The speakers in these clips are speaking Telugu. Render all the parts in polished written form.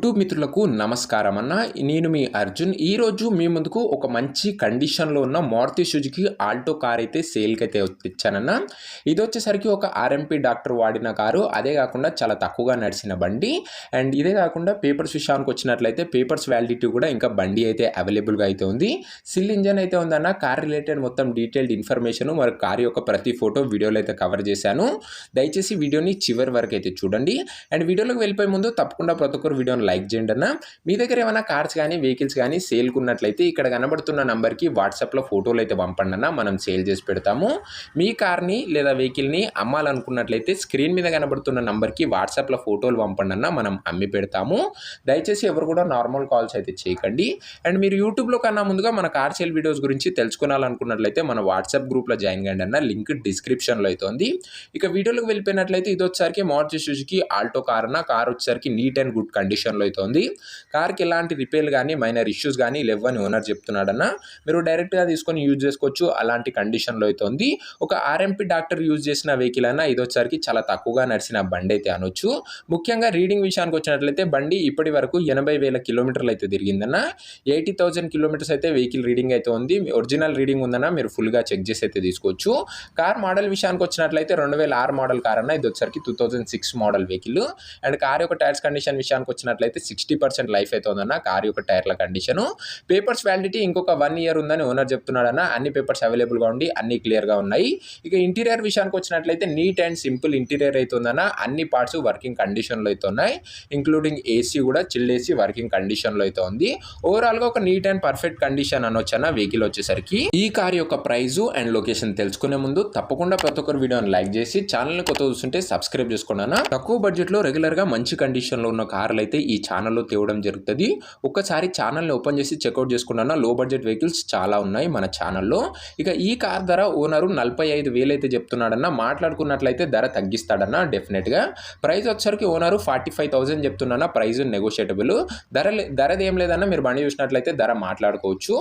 యూట్యూబ్ మిత్రులకు నమస్కారం అన్న. నేను మీ అర్జున్. ఈరోజు మీ ముందుకు ఒక మంచి కండిషన్లో ఉన్న మారుతి సుజుకి ఆల్టో కార్ అయితే సేల్కి అయితే తెచ్చానన్న. ఇది వచ్చేసరికి ఒక ఆర్ఎంపీ డాక్టర్ వాడిన కారు. అదే కాకుండా చాలా తక్కువగా నడిచిన బండి. అండ్ ఇదే కాకుండా పేపర్స్ విషయానికి వచ్చినట్లయితే పేపర్స్ వ్యాలిడిటీ కూడా ఇంకా బండి అయితే అవైలబుల్గా అయితే ఉంది. సిల్ ఇంజన్ అయితే ఉందన్న. కార్ రిలేటెడ్ మొత్తం డీటెయిల్డ్ ఇన్ఫర్మేషన్ మరి కార్ యొక్క ప్రతి ఫోటో వీడియోలో అయితే కవర్ చేశాను. దయచేసి వీడియోని చివరి వరకు అయితే చూడండి. అండ్ వీడియోలోకి వెళ్ళిపోయే ముందు తప్పకుండా ప్రతి ఒక్కరు వీడియోని లైక్ చేయండి అన్న. మీ దగ్గర ఏమైనా కార్స్ కానీ వెహికల్స్ కానీ సేల్కి ఉన్నట్లయితే ఇక్కడ కనబడుతున్న నంబర్కి వాట్సాప్లో ఫోటోలు అయితే పంపండి అన్న. మనం సేల్ చేసి పెడతాము. మీ కార్ని లేదా వెహికల్ని అమ్మాలనుకున్నట్లయితే స్క్రీన్ మీద కనబడుతున్న నంబర్కి వాట్సాప్లో ఫోటోలు పంపండి అన్న. మనం అమ్మి పెడతాము. దయచేసి ఎవరు కూడా నార్మల్ కాల్స్ అయితే చేయకండి. అండ్ మీరు యూట్యూబ్లో కన్నా ముందుగా మన కార్ సేల్ వీడియోస్ గురించి తెలుసుకోవాలనుకున్నట్లయితే మన వాట్సాప్ గ్రూప్లో జాయిన్ కండి అన్న. లింక్ డిస్క్రిప్షన్లో అయితే ఉంది. ఇక వీడియోలోకి వెళ్ళిపోయినట్లయితే ఇది వచ్చేసరికి మారుతి సుజుకి ఆల్టో కార్ అన్న. కార్ వచ్చేసరికి నీట్ అండ్ గుడ్ కండిషన్లో అయితే ఉంది. కార్కి ఎలాంటి రిపేర్లు కానీ మైనర్ ఇష్యూస్ కానీ లేవని ఓనర్ చెప్తున్నాడన్న. మీరు డైరెక్ట్గా తీసుకొని యూజ్ చేసుకోవచ్చు. అలాంటి కండిషన్లో అయితే ఉంది. ఒక ఆర్ఎంపీ డాక్టర్ యూజ్ చేసిన వెహికల్ అన్న. ఇది వచ్చేసరికి చాలా తక్కువగా నడిచిన బండి అయితే అనొచ్చు. ముఖ్యంగా రీడింగ్ విషయానికి వచ్చినట్లయితే బండి ఇప్పటి వరకు 80,000 కిలోమీటర్లు అయితే తిరిగిందన్న. 80,000 కిలోమీటర్స్ అయితే వెహికల్ రీడింగ్ అయితే ఉంది. ఒరిజినల్ రీడింగ్ ఉందన్న. మీరు ఫుల్గా చెక్ చేసి అయితే తీసుకోవచ్చు. కార్ మోడల్ విషయానికి వచ్చినట్లయితే 2006 మోడల్ కార్ అన్న. ఇది వచ్చేసరికి 2006 మోడల్ వెహికల్. అండ్ కార్ యొక్క టైర్స్ కండిషన్ విషయానికి వచ్చినట్లయితే 60% లైఫ్ అయితే ఉందన్న. కార్ యొక్క టైర్ల కండిషను. పేపర్స్ వ్యాలిడిటీ ఇంకొక 1 ఇయర్ ఉందని ఓనర్ చెప్తున్నాడన్న. అన్ని పేపర్స్ అవైలబుల్గా ఉండి అన్ని క్లియర్గా ఉన్నాయి. ఇక ఇంటీరియర్ విషయానికి వచ్చినట్లయితే నీట్ అండ్ సింపుల్ ఇంటీరియర్ అయితే ఉందన్న. అన్ని పార్ట్స్ వర్కింగ్ కండిషన్లో అయితే ఉన్నాయి. ఇంక్లూడింగ్ ఏసీ కూడా చిల్ ఏసీ వర్కింగ్ కండిషన్లో అయితే ఉంది. ఓవరాల్గా ఒక నీట్ అండ్ పర్ఫెక్ట్ కండిషన్ అనొచ్చన్న వెహికల్ వచ్చేసరికి. ఈ కార్ యొక్క ప్రైజు అండ్ లొకేషన్ తెలుసుకునే ముందు తప్పకుండా ప్రతి ఒక్కరు వీడియోని లైక్ చేసి ఛానల్ని కొత్త చూస్తుంటే సబ్స్క్రైబ్ చేసుకోండి అన్న. తక్కువ బడ్జెట్లో రెగ్యులర్గా మంచి కండిషన్లో ఉన్న కార్లు అయితే ఈ ఛానల్లో తేవడం జరుగుతుంది. ఒక్కసారి ఛానల్ని ఓపెన్ చేసి చెక్అవుట్ చేసుకున్నా. లో బడ్జెట్ వెహికల్స్ చాలా ఉన్నాయి మన ఛానల్లో. ఇక ఈ కార్ ధర ఓనరు 45,000 అయితే చెప్తున్నాడన్న. మాట్లాడుకున్నట్లయితే ధర తగ్గిస్తాడన్న డెఫినెట్గా. ప్రైస్ వచ్చరికి ఓనరు 45,000 చెప్తున్నా. Price negotiable. ధరది ఏం లేదన్న. మీరు బండి చూసినట్లయితే ధర మాట్లాడుకోవచ్చు.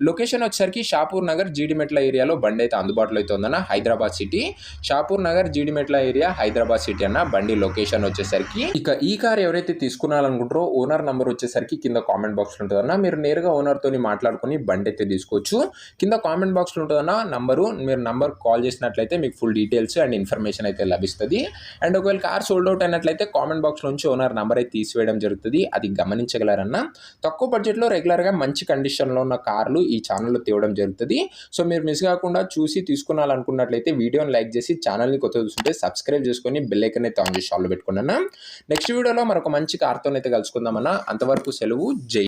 లొకేషన్ వచ్చరికి షాపూర్ నగర్ జీడిమెట్ల ఏరియాలో బండి అయితే అందుబాటులో అయితే ఉందన్న. Hyderabad city. Shapur Nagar Jeedimetla area Hyderabad city అన్న. బండి లొకేషన్ వచ్చేసరికి. ఇక ఈ కార్ ఎవరైతే తీసుకున్నారనుకుంటారో ఓనర్ నంబర్ వచ్చేసరికి కింద కామెంట్ బాక్స్లో ఉంటుందన్న. మీరు నేరుగా ఓనర్తో మాట్లాడుకుని బండి అయితే తీసుకోవచ్చు. కింద కామెంట్ బాక్స్లో ఉంటుందన్న నంబరు. మీరు నంబర్ కాల్ చేసినట్లయితే మీకు ఫుల్ డీటెయిల్స్ అండ్ ఇన్ఫర్మేషన్ అయితే లభిస్తుంది. అండ్ ఒకవేళ కార్ సోల్డ్ అవుట్ అయినట్లయితే కామెంట్ బాక్స్లో నుంచి ఓనర్ నంబర్ అయితే తీసివేయడం జరుగుతుంది. అది గమనించగలరన్న. తక్కువ బడ్జెట్లో రెగ్యులర్గా మంచి కండిషన్లో ఉన్న కార్లు ఈ ఛానల్లో తేవడం జరుగుతుంది. సో మీరు మిస్ కాకుండా చూసి తీసుకున్నారనుకున్నట్లయితే వీడియోని లైక్ చేసి ఛానల్ని కొత్త చూస్తుంటే సబ్స్క్రైబ్ చేసుకొని బెల్ ఐకాన్ అయితే ఆన్ చేసి ఆన్లో పెట్టుకున్నాను. నెక్స్ట్ వీడియోలో మరొక మంచి కార్తో అయితే కలుసుకుందామన్నా. అంతవరకు సెలవు. జై.